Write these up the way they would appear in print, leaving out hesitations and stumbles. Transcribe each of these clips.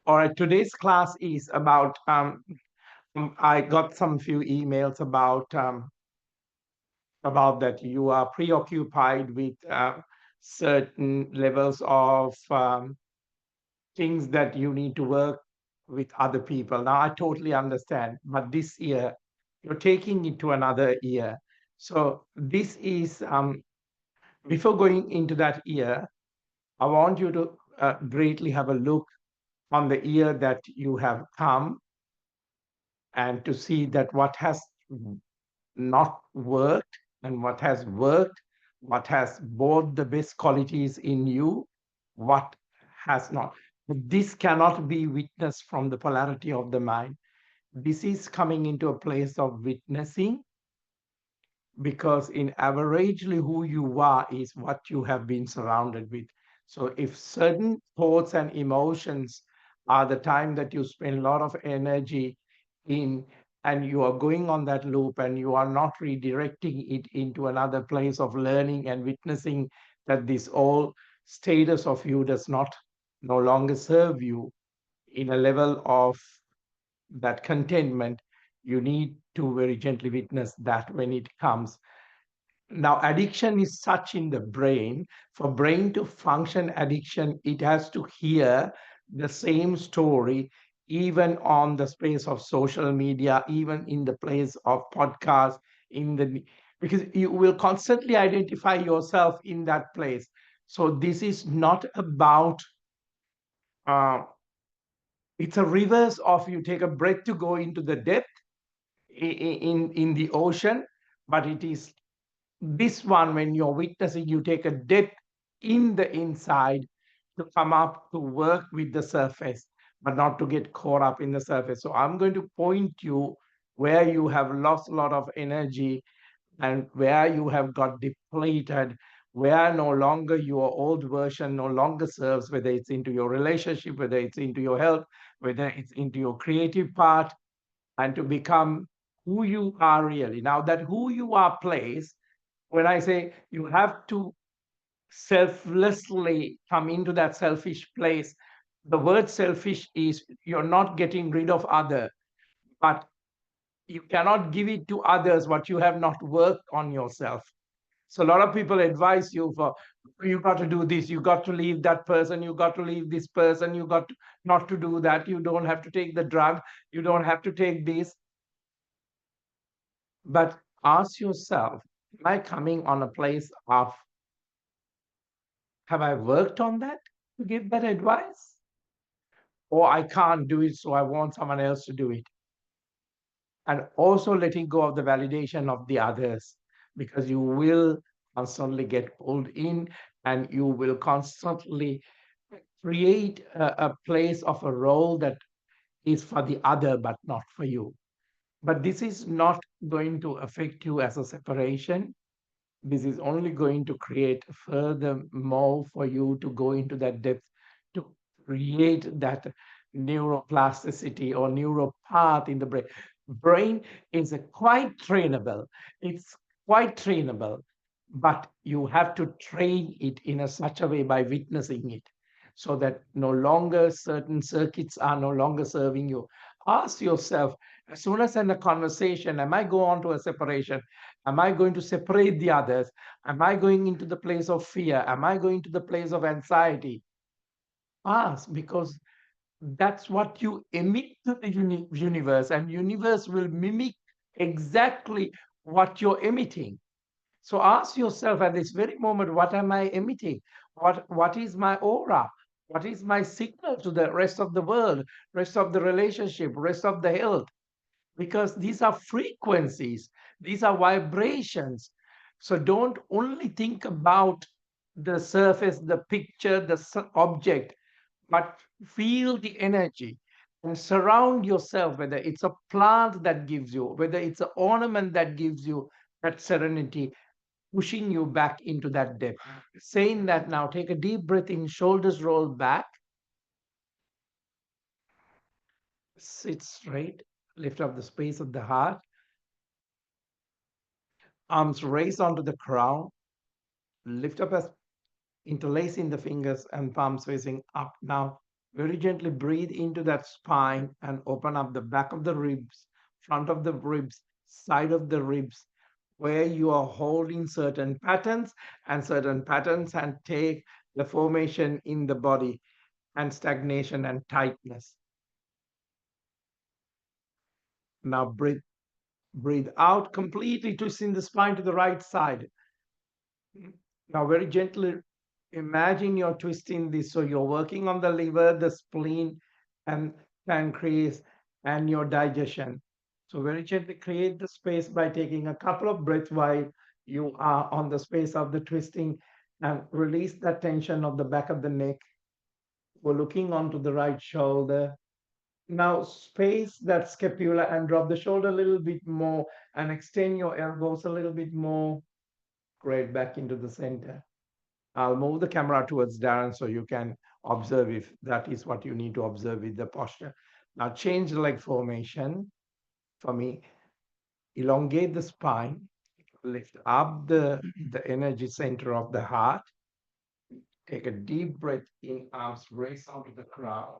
All right, today's class is about. I got some few emails about that you are preoccupied with certain levels of things that you need to work with other people. Now, I totally understand, but this year you're taking it to another year. So this is before going into that year, I want you to greatly have a look on the year that you have come and to see that what has not worked and what has worked, what has both the best qualities in you, what has not. This cannot be witnessed from the polarity of the mind. This is coming into a place of witnessing because in averagely who you are is what you have been surrounded with. So if certain thoughts and emotions are the time that you spend a lot of energy in, and you are going on that loop and you are not redirecting it into another place of learning and witnessing that this all status of you does not no longer serve you in a level of that contentment, you need to very gently witness that when it comes. Now, addiction is such in the brain. For brain to function addiction, it has to hear the same story, even on the space of social media, even in the place of podcast, in the because you will constantly identify yourself in that place. So this is not about uh, it's a reverse of you take a breath to go into the depth in the ocean, but it is this one when you're witnessing you take a depth in the inside to come up to work with the surface but not to get caught up in the surface. So I'm going to point you where you have lost a lot of energy and where you have got depleted, where no longer your old version no longer serves, whether it's into your relationship, whether it's into your health, whether it's into your creative part, and to become who you are really. Now, that who you are place, when I say you have to selflessly come into that selfish place, the word selfish is you're not getting rid of other, but you cannot give it to others what you have not worked on yourself. So a lot of people advise you for you got to do this, you got to leave that person, you got to leave this person, you got to, not to do that, you don't have to take the drug, you don't have to take this. But ask yourself, am I coming on a place of have I worked on that to give that advice? Or I can't do it, so I want someone else to do it. And also letting go of the validation of the others, because you will constantly get pulled in and you will constantly create a place of a role that is for the other but not for you. But this is not going to affect you as a separation. This is only going to create further more for you to go into that depth to create that neuroplasticity or neuropath in the brain. Brain is a quite trainable. It's quite trainable, but you have to train it in a such a way by witnessing it so that no longer certain circuits are no longer serving you. Ask yourself, as soon as in a conversation, am I go on to a separation? Am I going to separate the others? Am I going into the place of fear? Am I going to the place of anxiety? Ask, because that's what you emit to the universe, and universe will mimic exactly what you're emitting. So ask yourself at this very moment, what am I emitting? What is my aura? What is my signal to the rest of the world, rest of the relationship, rest of the health? Because these are frequencies, these are vibrations. So don't only think about the surface, the picture, the object, but feel the energy and surround yourself, whether it's a plant that gives you, whether it's an ornament that gives you that serenity, pushing you back into that depth. Saying that now, take a deep breath in, shoulders roll back, sit straight, lift up the space of the heart, arms raised onto the crown, lift up as interlacing the fingers and palms facing up now. Very gently breathe into that spine and open up the back of the ribs, front of the ribs, side of the ribs, where you are holding certain patterns and take the formation in the body and stagnation and tightness. Now breathe out, completely twisting the spine to the right side. Now, very gently imagine you're twisting this. So you're working on the liver, the spleen, and pancreas, and your digestion. So very gently create the space by taking a couple of breaths while you are on the space of the twisting, and release that tension of the back of the neck. We're looking onto the right shoulder. Now space that scapula and drop the shoulder a little bit more and extend your elbows a little bit more. Great, back into the center. I'll move the camera towards Darren so you can observe if that is what you need to observe with the posture. Now change the leg formation for me. Elongate the spine, lift up the energy center of the heart. Take a deep breath in, arms raise onto the ground.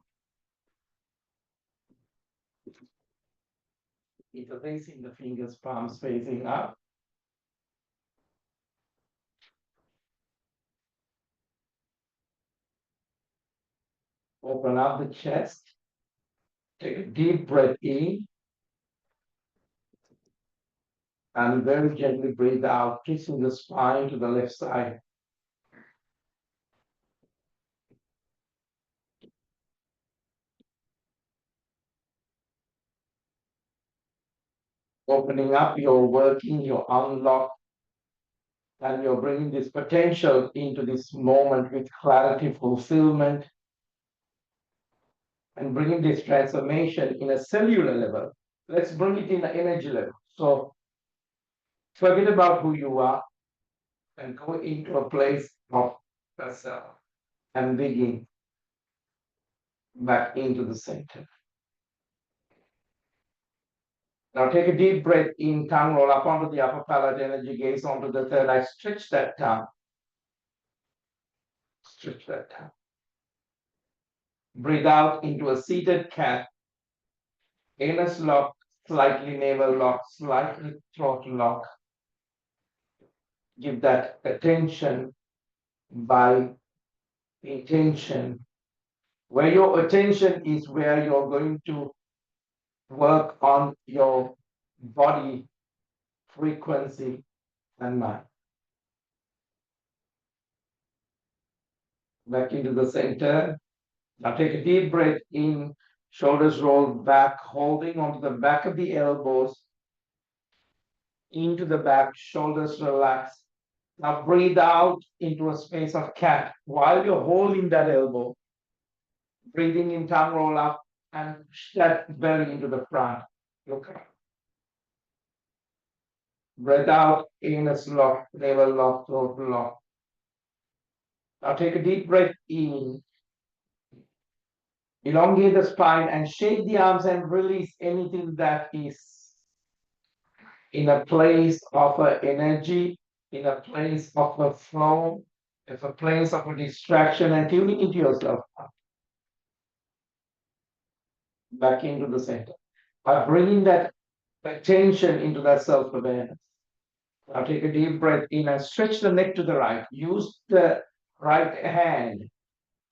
Interlacing the fingers, palms facing up. Open up the chest. Take a deep breath in and very gently breathe out, kissing the spine to the left side. Opening up, you're working, you're unlocked, and you're bringing this potential into this moment with clarity, fulfillment, and bringing this transformation in a cellular level. Let's bring it in the energy level. So forget about who you are and go into a place of yourself and begin back into the center. Now take a deep breath in, tongue roll up onto the upper palate, energy gaze onto the third eye. Stretch that tongue. Stretch that tongue. Breathe out into a seated cat. Anus lock, slightly navel lock, slightly throat lock. Give that attention by intention. Where your attention is where you're going to work on your body frequency and mind. Back into the center. Now take a deep breath in, shoulders rolled back, holding onto the back of the elbows, into the back, shoulders relaxed. Now breathe out into a space of cat while you're holding that elbow. Breathing in, tongue roll up and that belly into the front. Look up. Breath out, anus lock, navel lock, throat lock. Now take a deep breath in. Elongate the spine and shake the arms and release anything that is in a place of energy, in a place of a flow, in a place of a distraction, and tuning into yourself back into the center by bringing that attention into that self-awareness. Now take a deep breath in and stretch the neck to the right. Use the right hand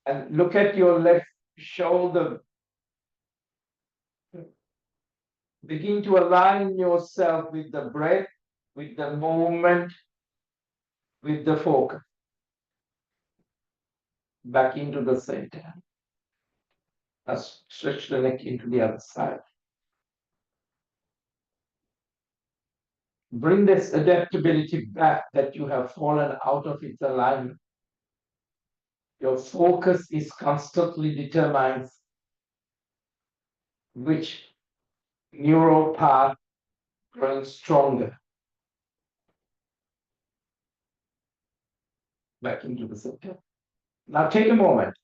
and look at your left shoulder. Begin to align yourself with the breath, with the movement, with the focus. Back into the center. Now stretch the neck into the other side. Bring this adaptability back that you have fallen out of its alignment. Your focus is constantly determines which neural path growing stronger. Back into the center. Now take a moment.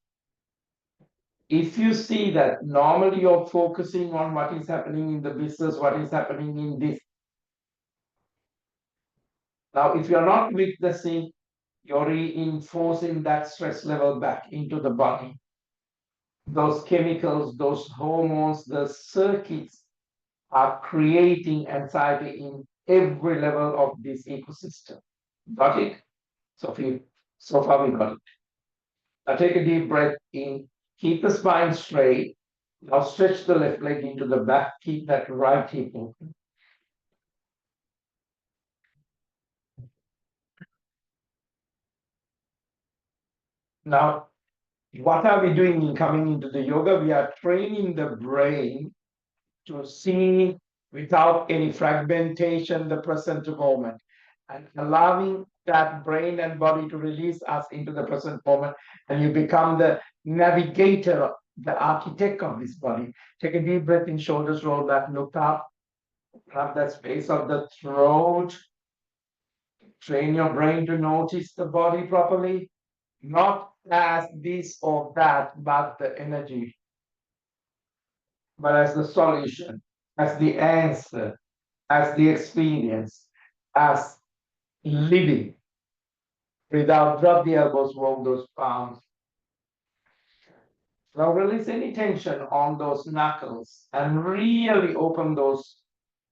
If you see that normally you're focusing on what is happening in the business, what is happening in this. Now, if you're not witnessing, you're reinforcing that stress level back into the body. those chemicals, those hormones, the circuits are creating anxiety in every level of this ecosystem. Got it? So, so far we got it. Now take a deep breath in. Keep the spine straight. Now stretch the left leg into the back. Keep that right hip open. Now, what are we doing in coming into the yoga? We are training the brain to see without any fragmentation the present moment and allowing that brain and body to release us into the present moment. And you become the navigator, the architect of this body. Take a deep breath in, shoulders roll back, look up, grab that space of the throat. Train your brain to notice the body properly, not as this or that, but the energy, but as the solution, as the answer, as the experience, as living. Without drop the elbows, roll those palms. Now release any tension on those knuckles and really open those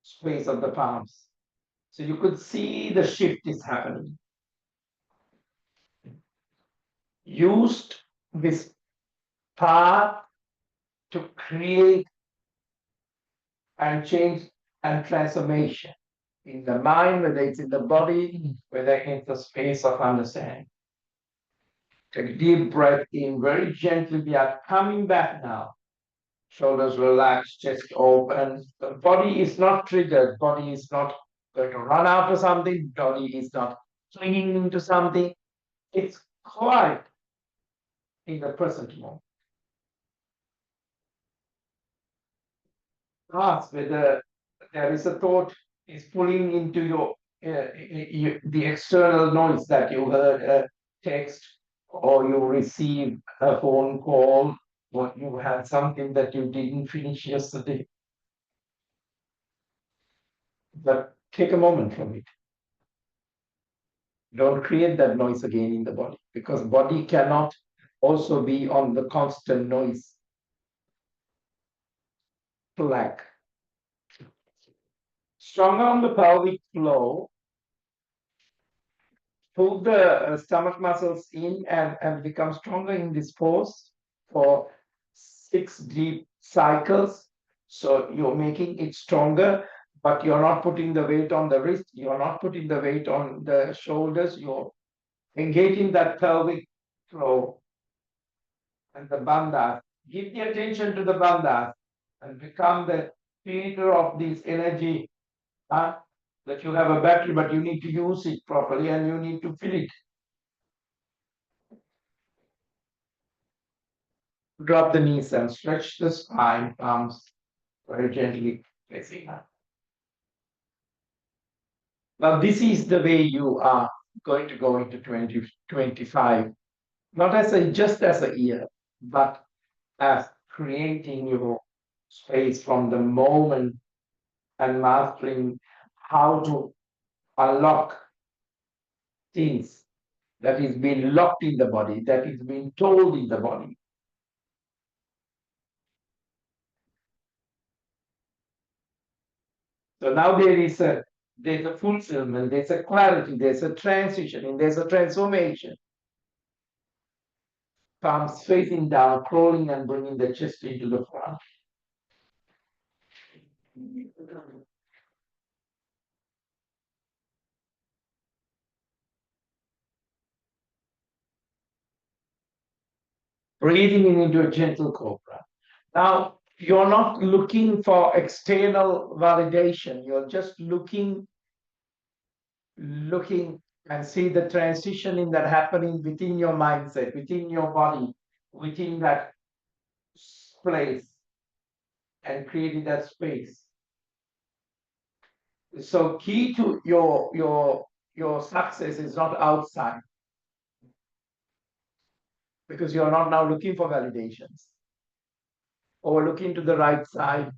space of the palms. So you could see the shift is happening. Used this path to create and change and transformation in the mind, whether it's in the body, whether it's the space of understanding. Take a deep breath in very gently. We are coming back now. Shoulders relaxed, chest open. The body is not triggered. Body is not going to run after something. Body is not clinging into something. It's quiet in the present moment. Ask whether there is a thought is pulling into your the external noise that you heard a text or you received a phone call or you had something that you didn't finish yesterday. But take a moment from it. Don't create that noise again in the body because body cannot also be on the constant noise flag. Stronger on the pelvic floor, pull the stomach muscles in and become stronger in this pose for 6 deep cycles. So you're making it stronger, but you're not putting the weight on the wrist, you're not putting the weight on the shoulders, you're engaging that pelvic floor and the bandhas. Give the attention to the bandhas and become the feeder of this energy. That you have a battery, but you need to use it properly and you need to fill it. Drop the knees and stretch the spine, palms very gently facing up. Now, this is the way you are going to go into 2025, not as a just as a year, but as creating your space from the moment and mastering how to unlock things that is being locked in the body, that is being told in the body. So now there's a fulfillment, there's a clarity, there's a transition, and there's a transformation. Palms facing down, crawling and bringing the chest into the front. Breathing in into a gentle cobra. Now, you're not looking for external validation. You're just looking and see the transition in that happening within your mindset, within your body, within that place, and creating that space. So key to your success is not outside because you're not now looking for validations or looking to the right side,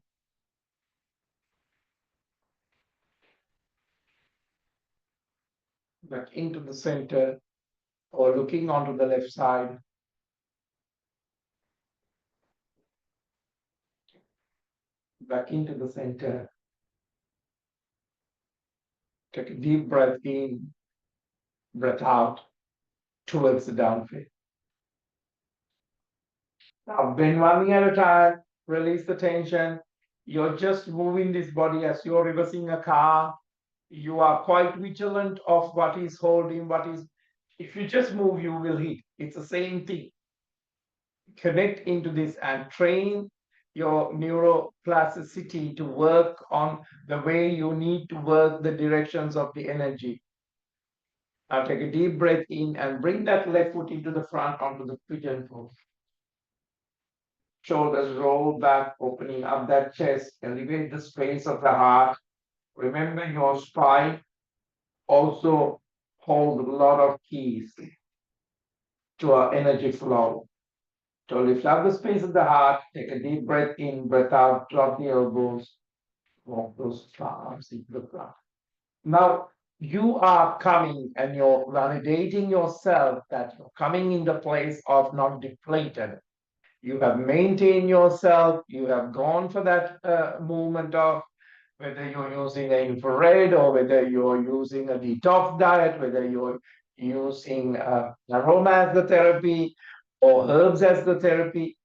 like into the center, or looking onto the left side. back into the center. Take a deep breath in, breath out towards the down face. Now, bend one knee at a time, release the tension. You're just moving this body as you're reversing a car. You are quite vigilant of what is holding, what is. If you just move, you will hit. It's the same thing. Connect into this and train your neuroplasticity to work on the way you need to work the directions of the energy. Now take a deep breath in and bring that left foot into the front onto the pigeon pose. Shoulders roll back, opening up that chest, elevate the space of the heart. Remember your spine also holds a lot of keys to our energy flow. So lift up the space of the heart, take a deep breath in, breath out, drop the elbows, walk those arms into the ground. Now you are coming and you're validating yourself that you're coming in the place of not depleted. You have maintained yourself, you have gone for that movement of whether you're using an infrared or whether you're using a detox diet, whether you're using aroma as the therapy or herbs as the therapy,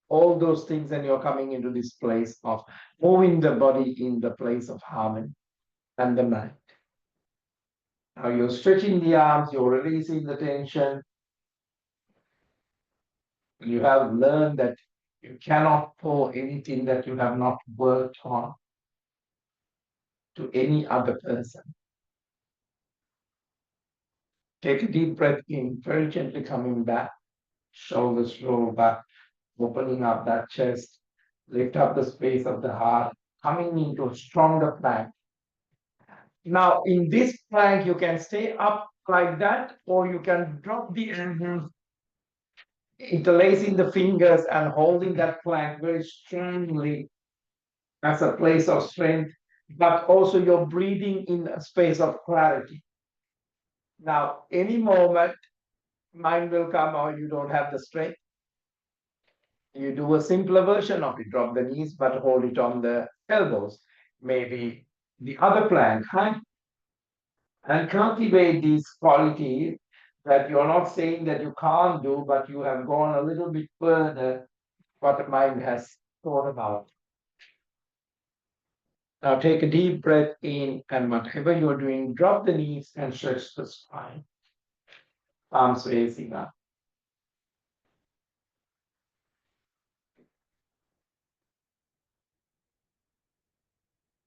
all those things, and you're coming into this place of moving the body in the place of harmony and the mind. Now you're stretching the arms, you're releasing the tension. You have learned that you cannot pour anything that you have not worked on to any other person. Take a deep breath in, very gently coming back, shoulders roll back, opening up that chest, lift up the space of the heart, coming into a stronger plank. Now, in this plank, you can stay up like that, or you can drop the elbows, interlacing the fingers and holding that plank very strongly as a place of strength, but also you're breathing in a space of clarity. Now, any moment, mind will come or you don't have the strength. You do a simpler version of it, drop the knees, but hold it on the elbows. Maybe the other plank, right? And cultivate these qualities that you're not saying that you can't do, but you have gone a little bit further what the mind has thought about. Now take a deep breath in, and whatever you're doing, drop the knees and stretch the spine. Arms raising up.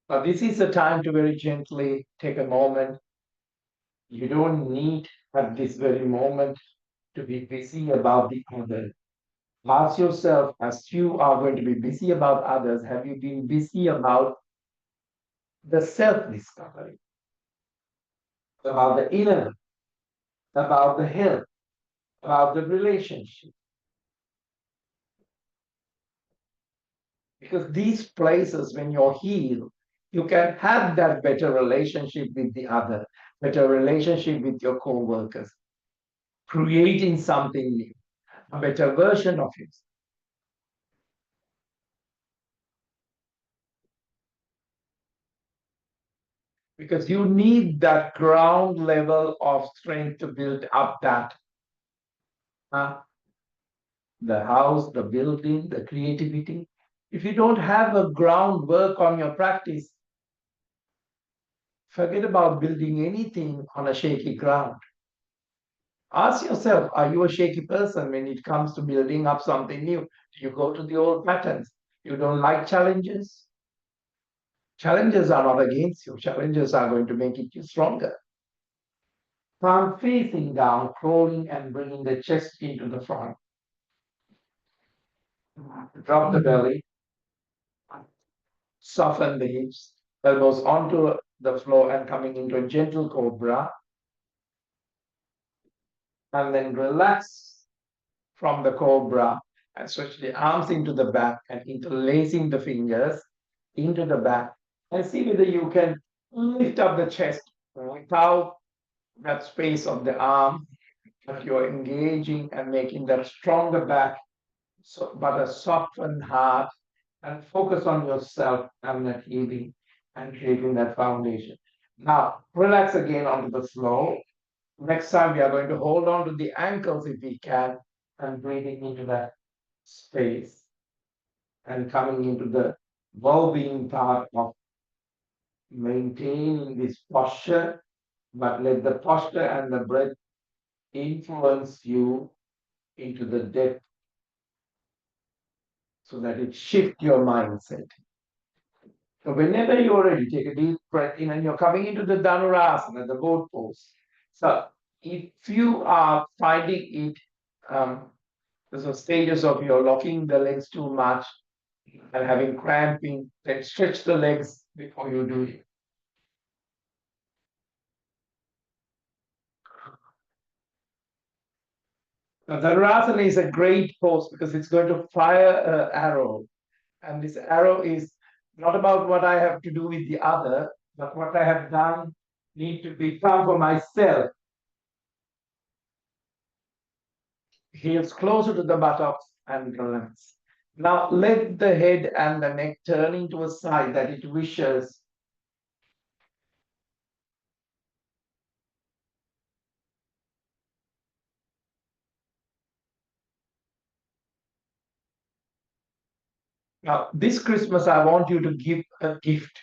Now this is the time to very gently take a moment. You don't need at this very moment to be busy about the other. Ask yourself, as you are going to be busy about others, have you been busy about the self discovery, about the inner, about the health, about the relationship? Because these places, when you're healed, you can have that better relationship with the other, better relationship with your co workers, creating something new, a better version of it. Because you need that ground level of strength to build up that uh, the house, the building, the creativity. If you don't have a groundwork on your practice, forget about building anything on a shaky ground. Ask yourself, are you a shaky person when it comes to building up something new? Do you go to the old patterns? You don't like challenges? Challenges are not against you. Challenges are going to make you stronger. Palm facing down, crawling and bringing the chest into the front. Drop the belly, soften the hips, elbows onto the floor and coming into a gentle cobra. And then relax from the cobra and stretch the arms into the back and interlacing the fingers into the back. And see whether you can lift up the chest without that space of the arm, but you're engaging and making that stronger back, so, but a softened heart and focus on yourself and that healing and creating that foundation. Now, relax again onto the floor. Next time, we are going to hold on to the ankles if we can and breathing into that space and coming into the well being part of maintaining this posture, but let the posture and the breath influence you into the depth so that it shifts your mindset. So whenever you're ready, take a deep breath in and you're coming into the Dhanurasana, the boat pose. So if you are finding it, there's some stages of you're locking the legs too much and having cramping, then stretch the legs before you do it. Now, Dhanurasana is a great pose because it's going to fire an arrow. And this arrow is not about what I have to do with the other, but what I have done need to become for myself. Heels closer to the buttocks and relax. Now let the head and the neck turn into a side that it wishes. Now, this Christmas, I want you to give a gift.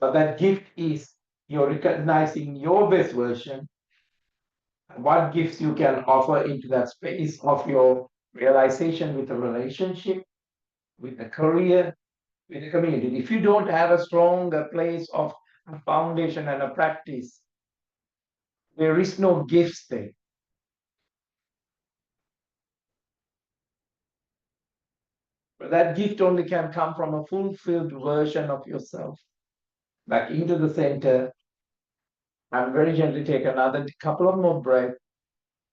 But that gift is you're recognizing your best version, what gifts you can offer into that space of your realization with a relationship, with a career, with a community. If you don't have a strong place of a foundation and a practice, there is no gifts there. But that gift only can come from a fulfilled version of yourself. Back into the center, and very gently take another couple of more breaths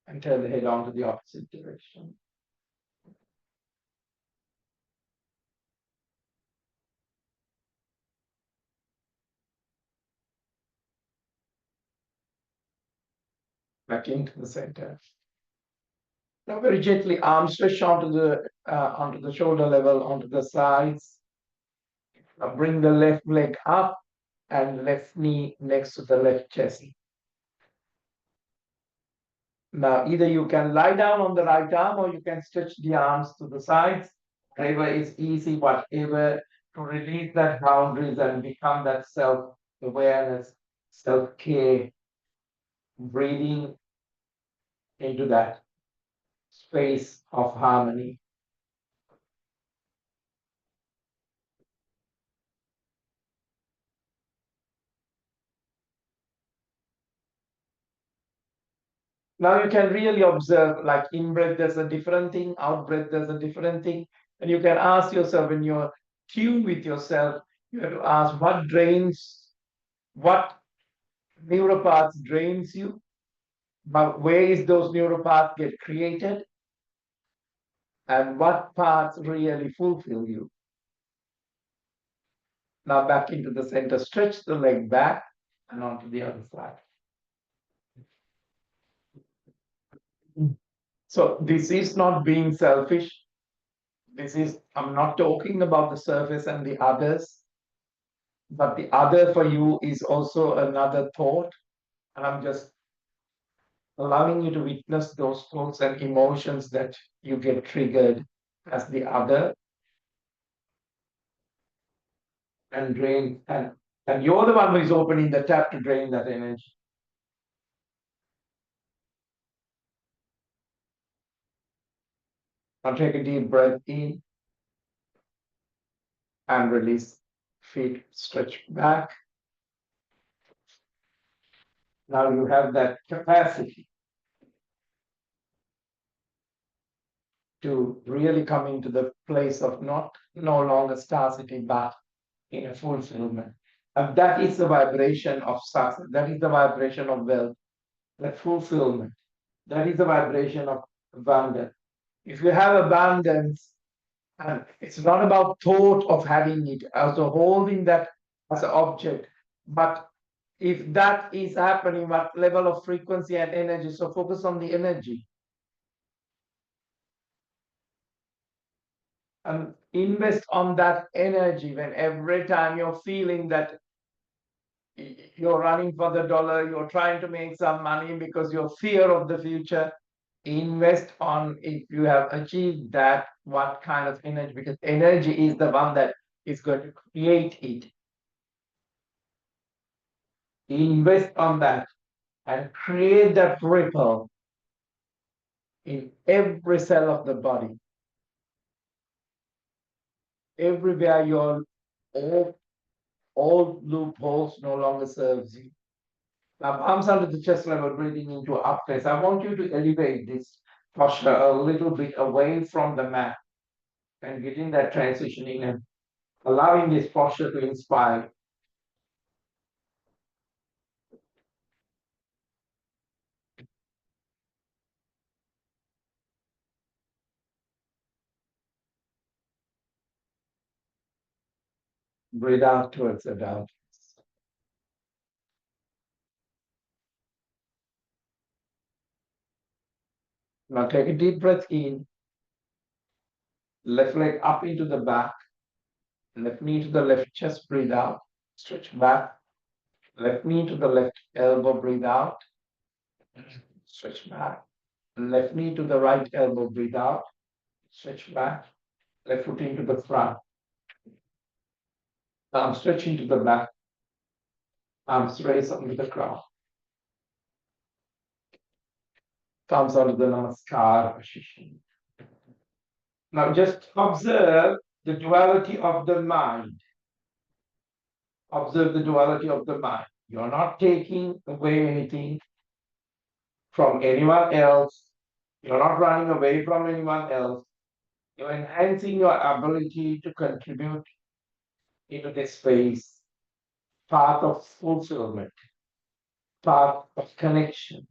and turn the head on to the opposite direction. Back into the center. Now very gently, arms stretch onto the shoulder level, onto the sides. Now bring the left leg up and left knee next to the left chest. Now either you can lie down on the right arm or you can stretch the arms to the sides. Whatever is easy, whatever to release that boundaries and become that self-awareness, self-care, breathing into that space of harmony. Now you can really observe, like in breath, there's a different thing, out breath, there's a different thing. And you can ask yourself when you're tuned with yourself, you have to ask what neuropaths drains you, but where is those neuropaths get created, and what parts really fulfill you. Now back into the center, stretch the leg back and onto the other side. So this is not being selfish. I'm not talking about the surface and the others, but the other for you is also another thought. And I'm just allowing you to witness those thoughts and emotions that you get triggered as the other and drain. And you're the one who is opening the tap to drain that energy. Now take a deep breath in and release. Feet stretch back. Now you have that capacity to really come into the place of not no longer scarcity, but in a fulfillment. And that is the vibration of success. That is the vibration of wealth, that fulfillment. That is the vibration of abundance. If you have abundance, and it's not about thought of having it, also holding that as an object, but if that is happening, what level of frequency and energy? So focus on the energy. And invest on that energy when every time you're feeling that you're running for the dollar, you're trying to make some money because your fear of the future. Invest on if you have achieved that, what kind of energy, because energy is the one that is going to create it. Invest on that and create that ripple in every cell of the body. Everywhere your old loopholes no longer serves you. Now, palms under the chest level, breathing into up face. I want you to elevate this posture a little bit away from the mat and getting that transition in and allowing this posture to inspire. Breathe out towards the down. Now take a deep breath in, left leg up into the back, left knee to the left chest, breathe out, stretch back, left knee to the left elbow, breathe out, stretch back, left knee to the right elbow, breathe out, stretch back, left foot into the front, arms stretch into the back, arms raise up into the crown, thumbs onto the namaskar position. Now just observe the duality of the mind. Observe the duality of the mind. You're not taking away anything from anyone else. You're not running away from anyone else. You're enhancing your ability to contribute into this space, path of fulfillment, path of connection.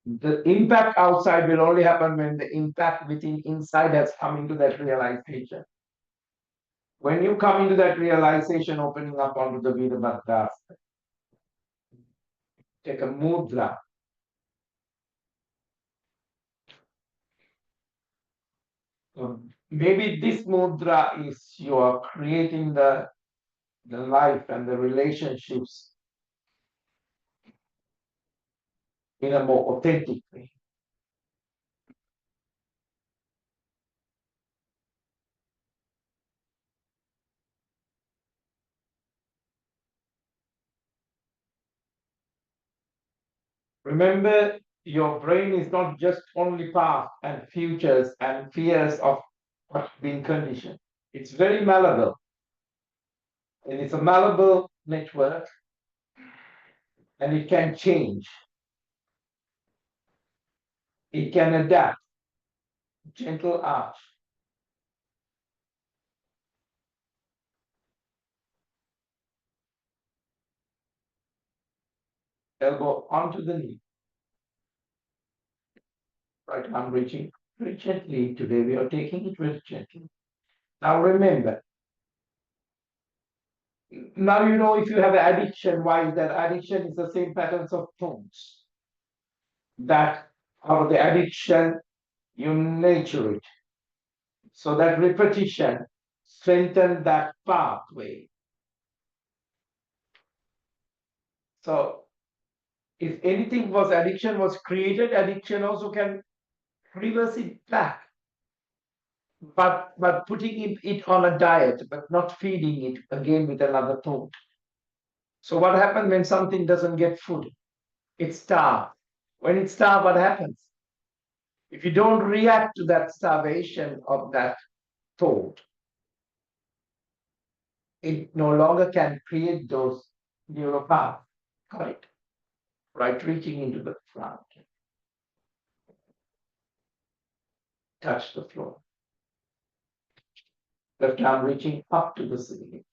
The impact outside will only happen when the impact within inside has come into that realization. When you come into that realization, opening up onto the Virabhadras, take a mudra. Maybe this mudra is you are creating the life and the relationships in a more authentic way. Remember, your brain is not just only past and futures and fears of what's been conditioned. It's very malleable. And it's a malleable network and it can change. It can adapt. Gentle arch. Elbow onto the knee. Right arm reaching very gently. Today we are taking it very gently. Now remember, now you know if you have an addiction, why is that? Addiction is the same patterns of thoughts. That out of the addiction, you nurture it. So that repetition strengthens that pathway. So if anything was addiction was created, addiction also can reverse it back. But putting it on a diet, but not feeding it again with another thought. So what happens when something doesn't get food? It starves. When it starves, what happens? If you don't react to that starvation of that thought, it no longer can create those neural paths. Got it? Right, reaching into the front. Touch the floor. Left arm reaching up to the ceiling.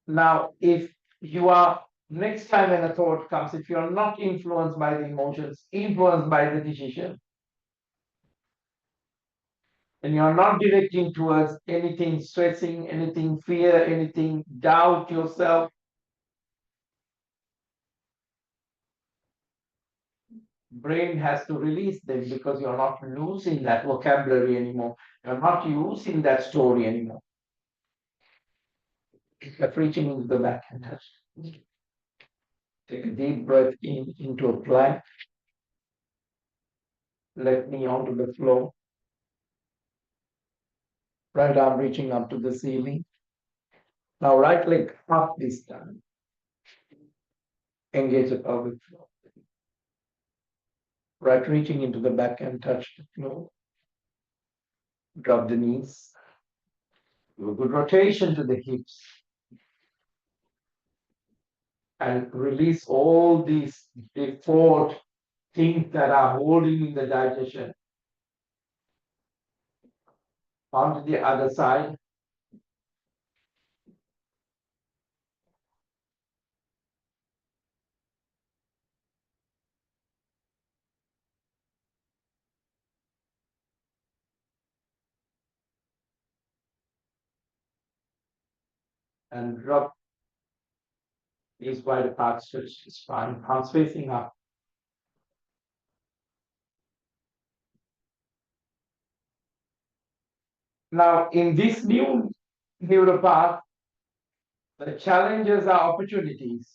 Now, if you are, next time when a thought comes, if you're not influenced by the emotions, influenced by the decision, and you're not directing towards anything stressing, anything fear, anything doubt yourself, Brain has to release them because you're not losing that vocabulary anymore. You're not using that story anymore. But reaching into the back and touch. Take a deep breath in into a plank. Let me onto the floor. Right arm reaching up to the ceiling. Now right leg up this time. Engage the pelvic floor. Right reaching into the back and touch the floor. Drop the knees. Do a good rotation to the hips. And release all these default things that are holding in the digestion. Onto the other side. And drop these wide apart stretch spine. Palms facing up. Now, in this new neural path, the challenges are opportunities.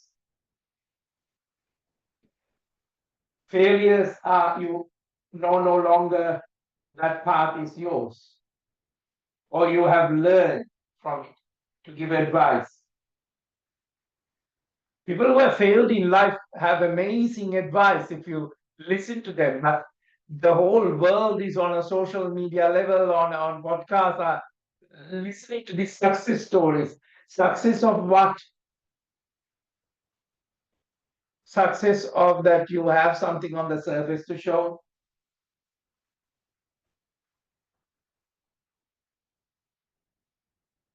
Failures are you know no longer that path is yours, or you have learned from it to give advice. People who have failed in life have amazing advice if you listen to them. The whole world is on a social media level, on podcasts, listening to these success stories. Success of what? Success of that you have something on the surface to show.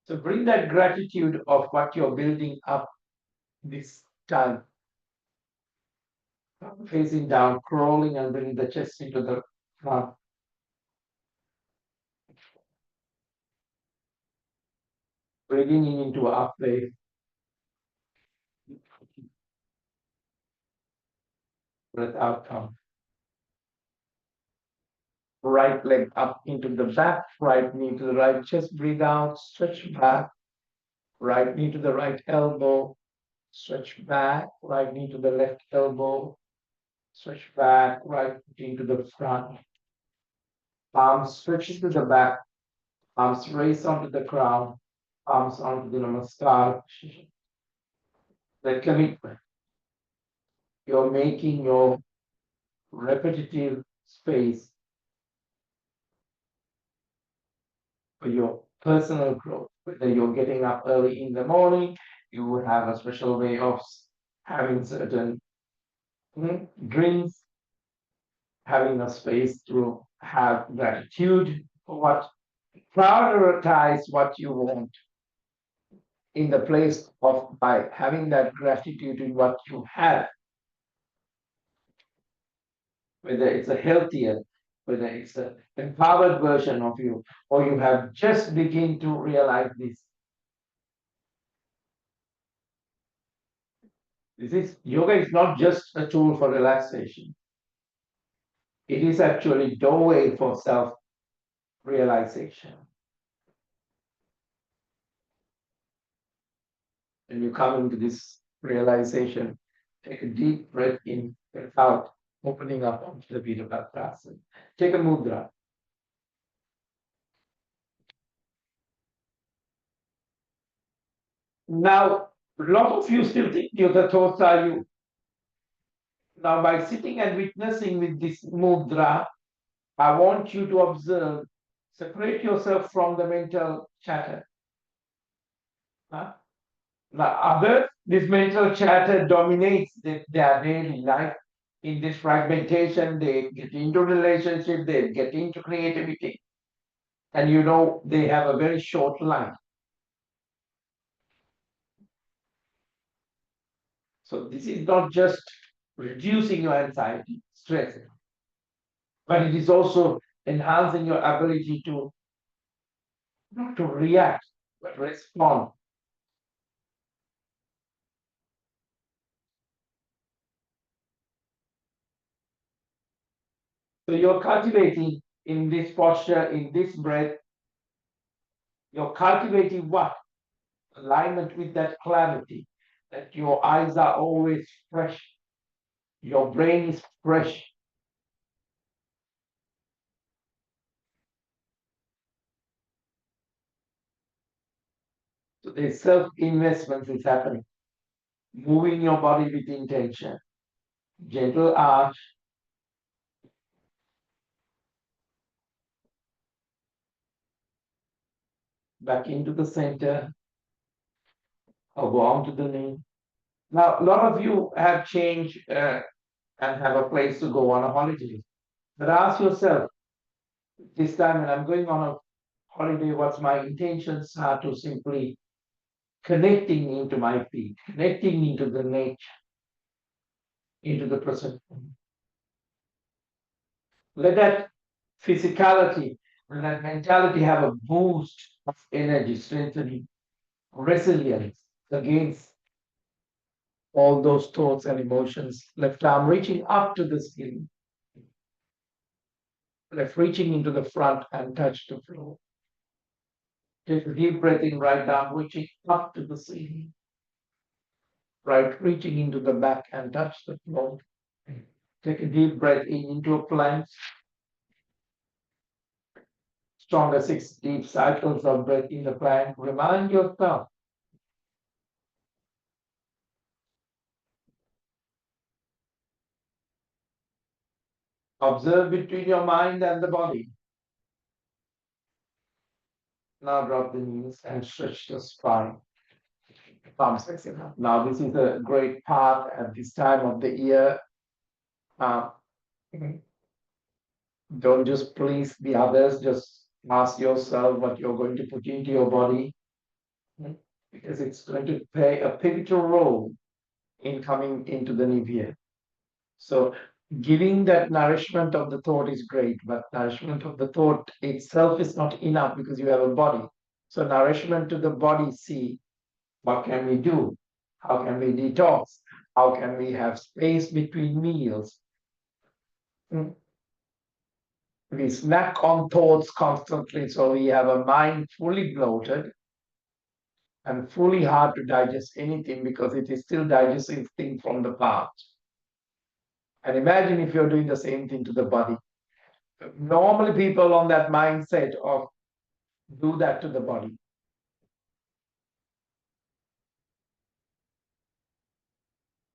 So bring that gratitude of what you're building up this time. Facing down, crawling and bringing the chest into the front. Breathing in into up wave, breath out, come. Right leg up into the back, right knee to the right chest, breathe out, stretch back, right knee to the right elbow, stretch back, right knee to the left elbow, stretch back, right knee to the front, palms stretch to the back, palms raise onto the crown, palms onto the namaskar. The commitment. You're making your repetitive space for your personal growth. Whether you're getting up early in the morning, you have a special way of having certain drinks, having a space to have gratitude for what, prioritize what you want in the place of by having that gratitude in what you have, whether it's a healthier, whether it's an empowered version of you, or you have just begin to realize this. This is yoga is not just a tool for relaxation. It is actually doorway for self-realization. When you come into this realization, take a deep breath in, breath out, opening up onto the Virabhadrasana. Take a mudra. Now, a lot of you still think the thoughts are you. Now, by sitting and witnessing with this mudra, I want you to observe, separate yourself from the mental chatter. Huh? Now, others, this mental chatter dominates their daily life. In this fragmentation, they get into relationship, they get into creativity, and they have a very short life. So this is not just reducing your anxiety, stress, but it is also enhancing your ability to not to react, but respond. So you're cultivating in this posture, in this breath, you're cultivating what? Alignment with that clarity, that your eyes are always fresh, your brain is fresh. So the self investment is happening. Moving your body with intention. Gentle arch, back into the center, or go on to the knee. Now, a lot of you have changed and have a place to go on a holiday. But ask yourself, this time when I'm going on a holiday, what's my intentions are to simply connecting into my feet, connecting into the nature, into the present. Let that physicality and that mentality have a boost of energy, strengthening, resilience against all those thoughts and emotions. Left arm reaching up to the skin, left reaching into the front and touch the floor. Take a deep breath in, right arm reaching up to the ceiling, right reaching into the back and touch the floor. Take a deep breath in into a plank, stronger 6 deep cycles of breath in the plank. Remind yourself, observe between your mind and the body. Now drop the knees and stretch the spine. Palms facing up. Now this is a great part at this time of the year. Uh, don't just please the others, just ask yourself what you're going to put into your body, because it's going to play a pivotal role in coming into the new year. So giving that nourishment of the thought is great, but nourishment of the thought itself is not enough because you have a body. So nourishment to the body, see what can we do? How can we detox? How can we have space between meals? Mm. We snack on thoughts constantly, so we have a mind fully bloated and fully hard to digest anything because it is still digesting things from the past. And imagine if you're doing the same thing to the body. Normally, people on that mindset of do that to the body.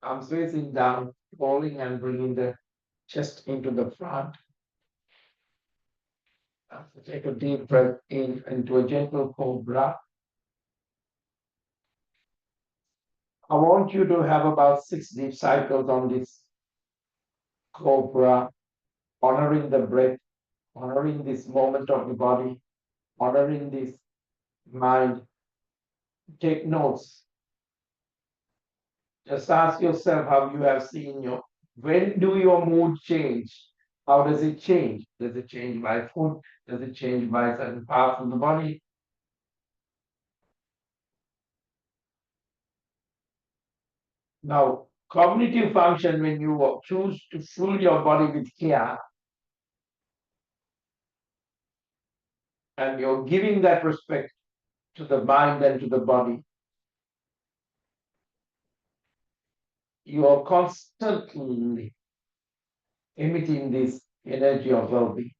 Arms facing down, rolling and bringing the chest into the front. Take a deep breath in into a gentle cobra. I want you to have about 6 deep cycles on this cobra, honoring the breath, honoring this moment of the body, honoring this mind. Take notes. Just ask yourself how you have seen your, when do your mood change? How does it change? Does it change by food? Does it change by certain parts of the body? Now, cognitive function, when you choose to fill your body with care and you're giving that respect to the mind and to the body, you are constantly emitting this energy of well-being.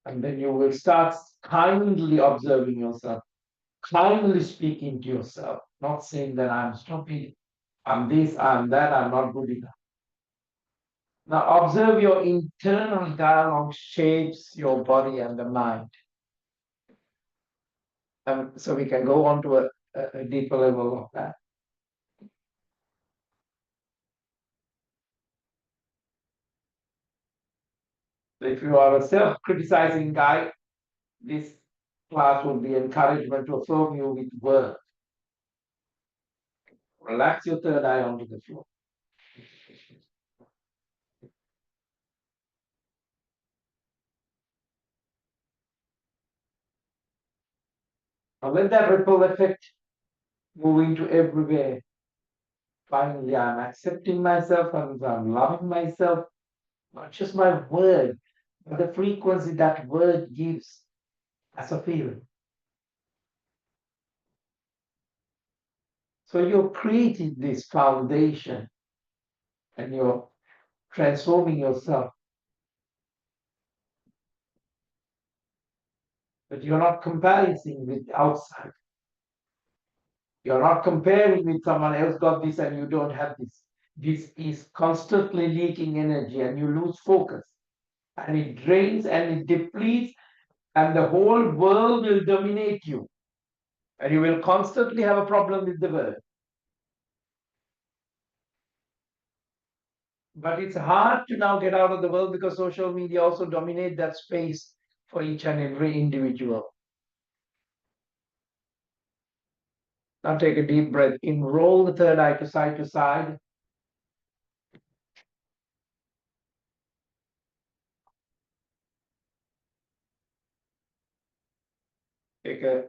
And then you will start kindly observing yourself, kindly speaking to yourself, not saying that I'm stupid, I'm this, I'm that, I'm not good enough. Now observe your internal dialogue shapes your body and the mind. And so we can go on to a deeper level of that. So if you are a self-criticizing guy, this class will be encouragement to affirm you with words. Relax your third eye onto the floor. Now let that ripple effect move into everywhere. Finally, I'm accepting myself and I'm loving myself, not just my word, but the frequency that word gives as a feeling. So you're creating this foundation and you're transforming yourself, but you're not comparing with outside. You're not comparing with someone else got this and you don't have this. This is constantly leaking energy and you lose focus and it drains and it depletes and the whole world will dominate you and you will constantly have a problem with the world. But it's hard to now get out of the world because social media also dominate that space for each and every individual. Now take a deep breath in, roll the third eye to side. Take a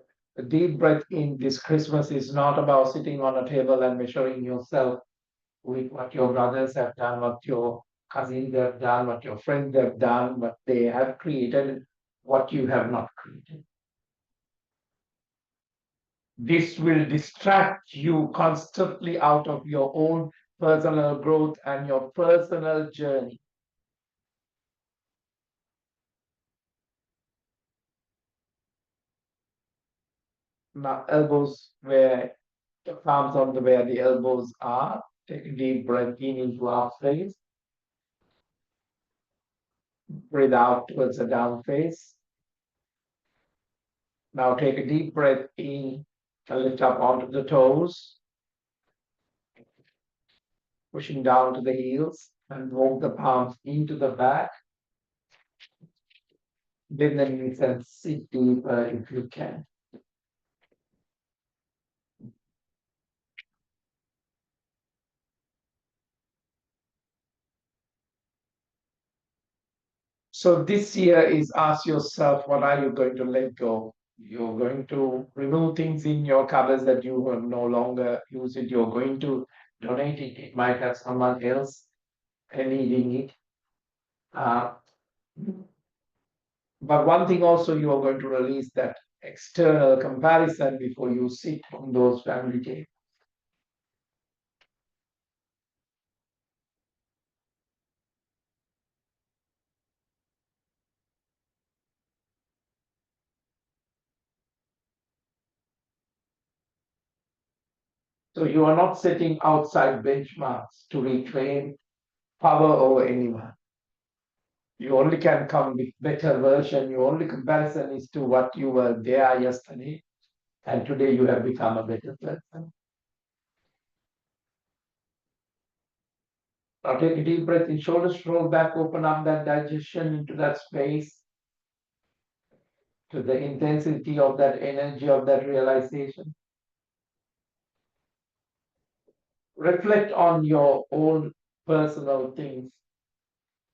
deep breath in. This Christmas is not about sitting on a table and measuring yourself with what your brothers have done, what your cousins have done, what your friends have done, what they have created, what you have not created. This will distract you constantly out of your own personal growth and your personal journey. Now, elbows where the palms on the where the elbows are. Take a deep breath in into our face. Breathe out towards the down face. Now take a deep breath in and lift up onto the toes, pushing down to the heels and walk the palms into the back. Bend the knees and sit deeper if you can. So this year is ask yourself, what are you going to let go? You're going to remove things in your cupboards that you will no longer use it. You're going to donate it. It might have someone else needing it. Uh, but one thing also you are going to release that external comparison before you sit on those family tables. So you are not setting outside benchmarks to reclaim power over anyone. You only can come with better version. Your only comparison is to what you were there yesterday, and today you have become a better person. Now take a deep breath in, shoulders roll back, open up that digestion into that space, to the intensity of that energy of that realization. Reflect on your own personal things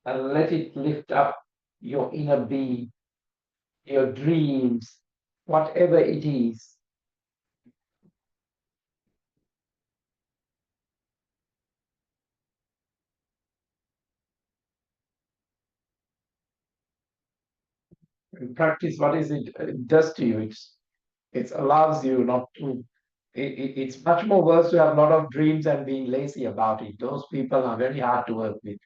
and let it lift up your inner being, your dreams, whatever it is. And practice what is it does to you. It allows you not to. It's much more worse to have a lot of dreams and being lazy about it. Those people are very hard to work with.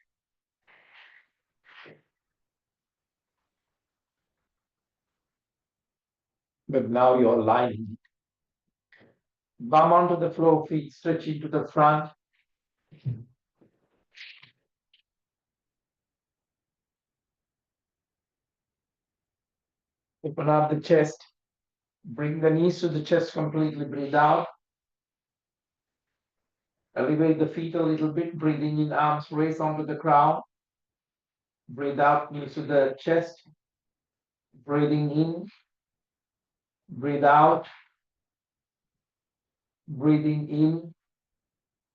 But now you're lying. Bum onto the floor, feet stretching to the front. Open up the chest. Bring the knees to the chest completely. Breathe out. Elevate the feet a little bit. Breathing in, arms raise onto the crown. Breathe out, knees to the chest. Breathing in. Breathe out. Breathing in.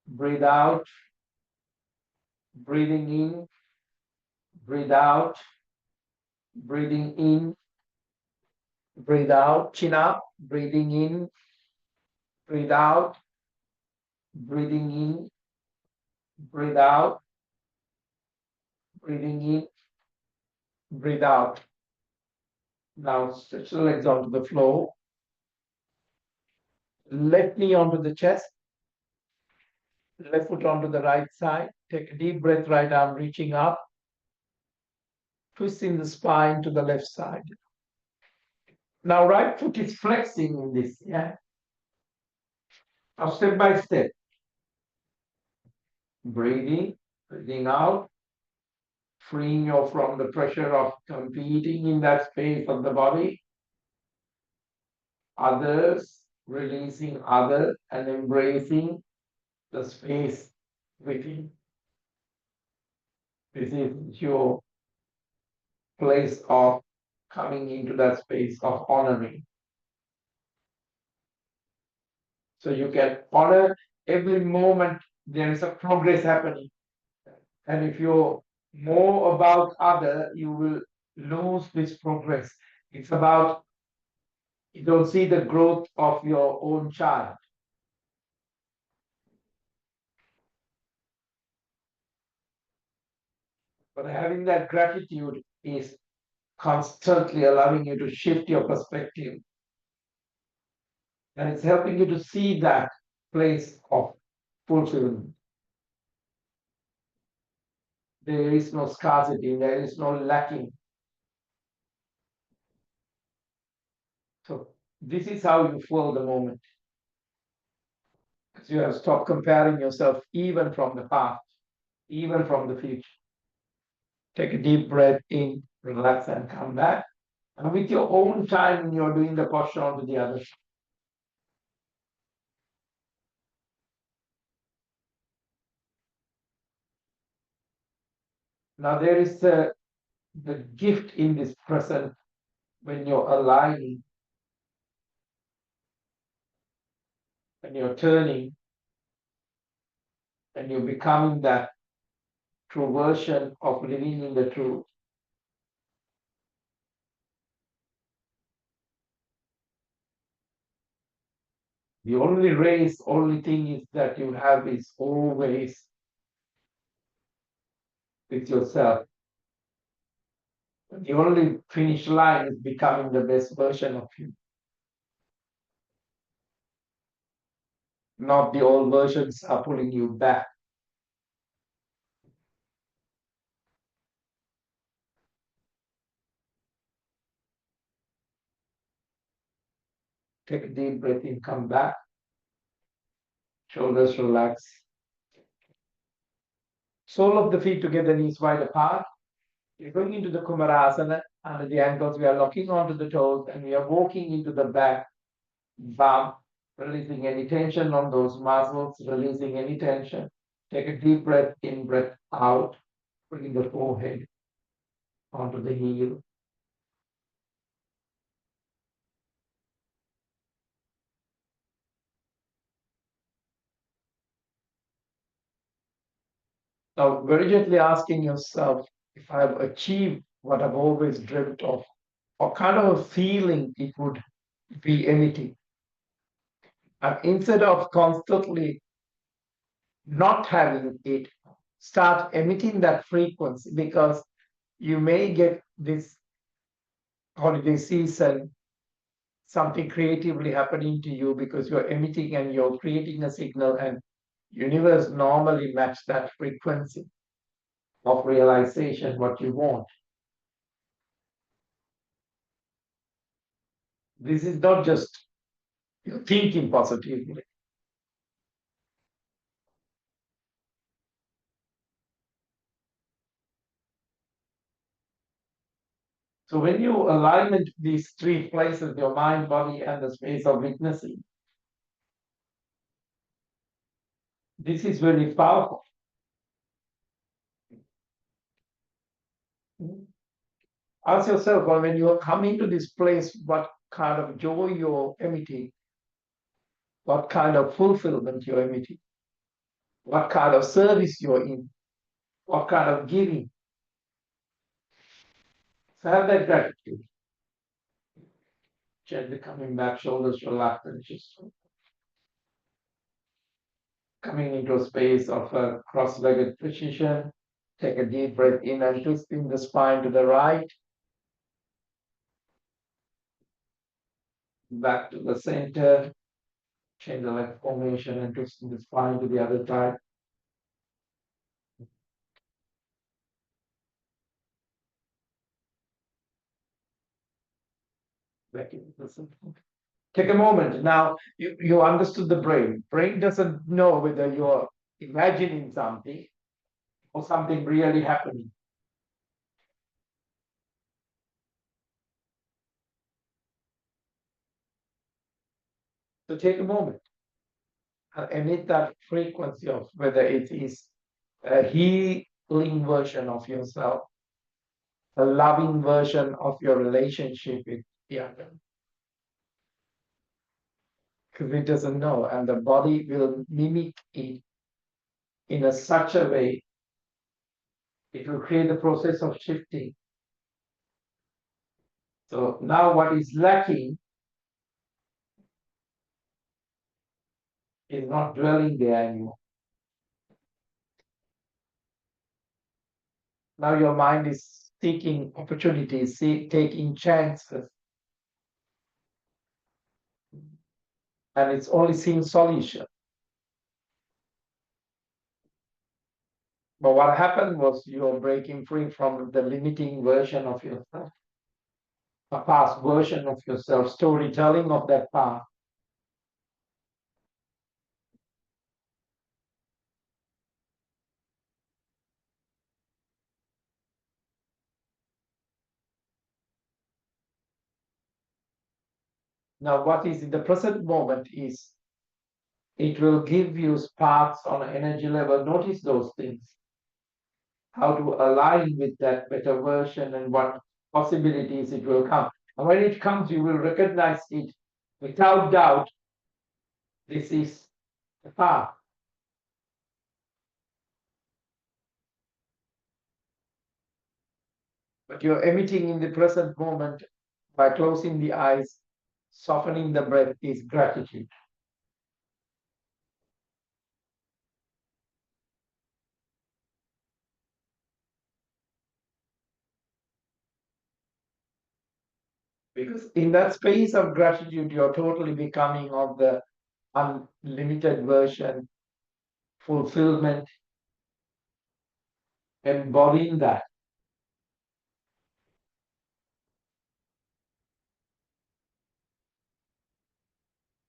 Breathe out. Breathing in. Breathe out. Breathing in. Breathe out. Chin up. Breathing in. Breathe out. Breathing in. Breathe out, breathing in, breathe out. Now stretch the legs onto the floor, left knee onto the chest, left foot onto the right side. Take a deep breath, right arm reaching up, twisting the spine to the left side. Now right foot is flexing in this, yeah? Now step by step, breathing, breathing out, freeing you from the pressure of competing in that space of the body. Others, releasing other and embracing the space within. This is your place of coming into that space of honoring. So you can honor every moment there is a progress happening. And if you're more about other, you will lose this progress. It's about you don't see the growth of your own child. But having that gratitude is constantly allowing you to shift your perspective. And it's helping you to see that place of fulfillment. There is no scarcity, there is no lacking. So this is how you feel the moment. Because you have stopped comparing yourself even from the past, even from the future. Take a deep breath in, relax, and come back. And with your own time, you're doing the posture onto the other side. Now, there is the gift in this present when you're aligning, when you're turning, and you're becoming that true version of living in the truth. The only race, only thing is that you have is always with yourself. The only finish line is becoming the best version of you, not the old versions are pulling you back. Take a deep breath in, come back, shoulders relax. Sole of the feet together, knees wide apart. We're going into the Kumarasana. Under the ankles, we are locking onto the toes and we are walking into the back bump, releasing any tension on those muscles, releasing any tension. Take a deep breath in, breath out, bringing the forehead onto the heel. Now, very gently asking yourself if I've achieved what I've always dreamt of, what kind of a feeling it would be emitting. And instead of constantly not having it, start emitting that frequency because you may get this holiday season something creatively happening to you because you're emitting and you're creating a signal and universe normally match that frequency of realization what you want. This is not just you're thinking positively. So when you align these three places, your mind, body, and the space of witnessing, this is very powerful. Ask yourself, well, when you come into this place, what kind of joy you're emitting, what kind of fulfillment you're emitting, what kind of service you're in, what kind of giving. So have that gratitude. Gently coming back, shoulders relaxed, and just Coming into a space of a cross-legged position. Take a deep breath in and twisting the spine to the right, back to the center. Change the leg formation and twisting the spine to the other side. Back into the center. Take a moment. Now, you understood the brain. Brain doesn't know whether you're imagining something or something really happening. So take a moment and emit that frequency of whether it is a healing version of yourself, a loving version of your relationship with the other. Because it doesn't know, and the body will mimic it in such a way, it will create the process of shifting. So now what is lacking is not dwelling there anymore. Now your mind is seeking opportunities, taking chances, and it's only seeing solution. But what happened was you're breaking free from the limiting version of yourself, a past version of yourself, storytelling of that past. Now, what is in the present moment is it will give you sparks on an energy level. Notice those things, how to align with that better version and what possibilities it will come. And when it comes, you will recognize it without doubt. This is the path. But you're emitting in the present moment by closing the eyes, softening the breath is gratitude. Because in that space of gratitude, you're totally becoming of the unlimited version, fulfillment, embodying that.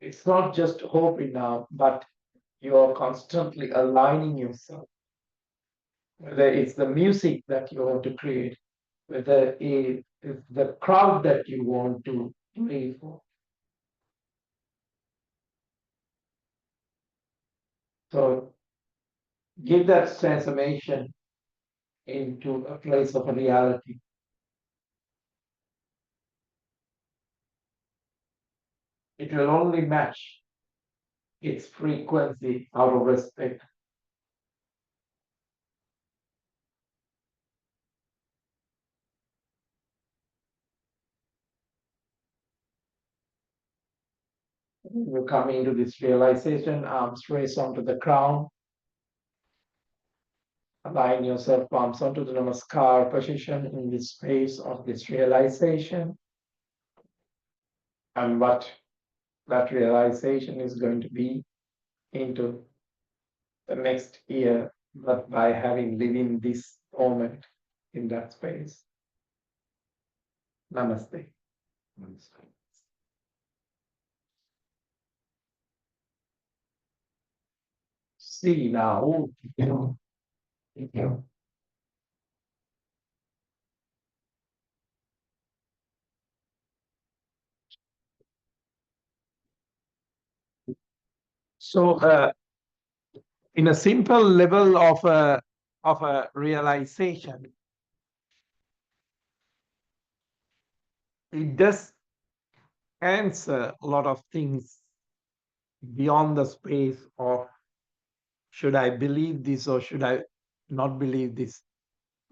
It's not just hoping now, but you're constantly aligning yourself. Whether it's the music that you want to create, whether it's the crowd that you want to play for. So give that transformation into a place of a reality. It will only match its frequency out of respect. You're coming to this realization, arms raised onto the crown, align yourself, palms onto the namaskar position in this space of this realization. And what that realization is going to be into the next year, but by having lived in this moment in that space. Namaste. Namaste. See now. Thank you. So, in a simple level of a realization, it does answer a lot of things beyond the space of should I believe this or should I not believe this?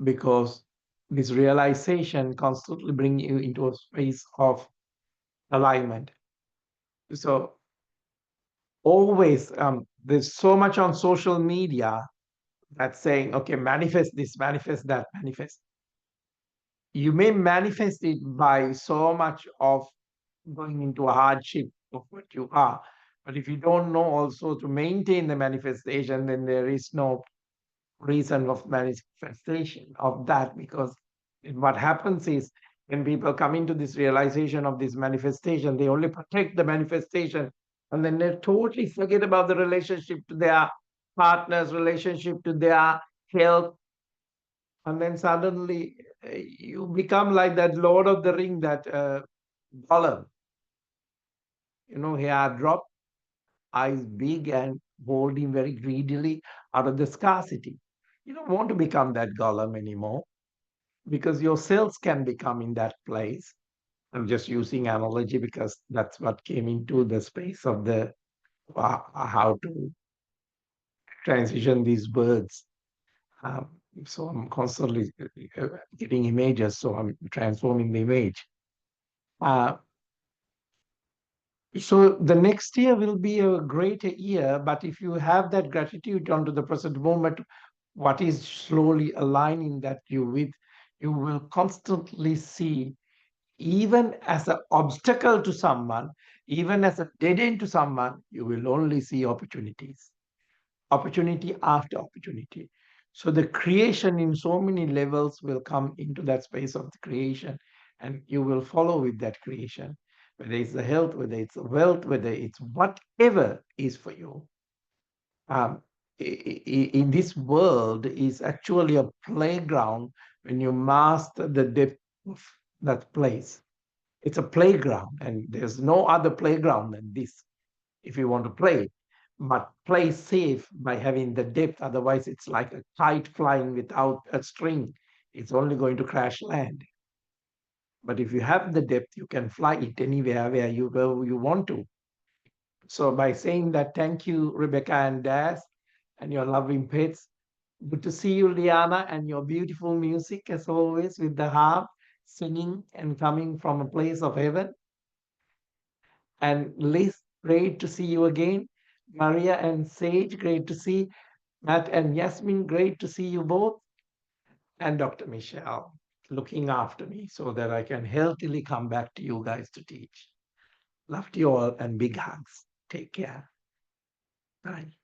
Because this realization constantly bring you into a space of alignment. So always, there's so much on social media that's saying, okay, manifest this, manifest that, manifest. You may manifest it by so much of going into a hardship of what you are. But if you don't know also to maintain the manifestation, then there is no reason of manifestation of that, because what happens is when people come into this realization of this manifestation, they only protect the manifestation, and then they totally forget about the relationship to their partners, relationship to their health, and then suddenly you become like that Lord of the Ring, that Gollum, hair drop, eyes big, and holding very greedily out of the scarcity. You don't want to become that Gollum anymore, because your cells can become in that place. I'm just using analogy because that's what came into the space of the how to transition these words. Um, so I'm constantly getting images, so I'm transforming the image. Uh, so the next year will be a great year, but if you have that gratitude onto the present moment, what is slowly aligning that you with, you will constantly see, even as an obstacle to someone, even as a dead end to someone, you will only see opportunities, opportunity after opportunity. So the creation in so many levels will come into that space of the creation, and you will follow with that creation, whether it's the health, whether it's the wealth, whether it's whatever is for you. Um, in this world is actually a playground when you master the depth of that place. It's a playground, and there's no other playground than this if you want to play. But play safe by having the depth. Otherwise, it's like a kite flying without a string. It's only going to crash land. But if you have the depth, you can fly it anywhere where you go you want to. So by saying that, thank you, Rebecca and Daz, and your loving pets. Good to see you, Liana, and your beautiful music as always with the harp singing and coming from a place of heaven. And Liz, great to see you again. Maria and Sage, great to see. Matt and Yasmin, great to see you both. And Dr. Michelle, looking after me so that I can healthily come back to you guys to teach. Love to you all and big hugs. Take care. Bye.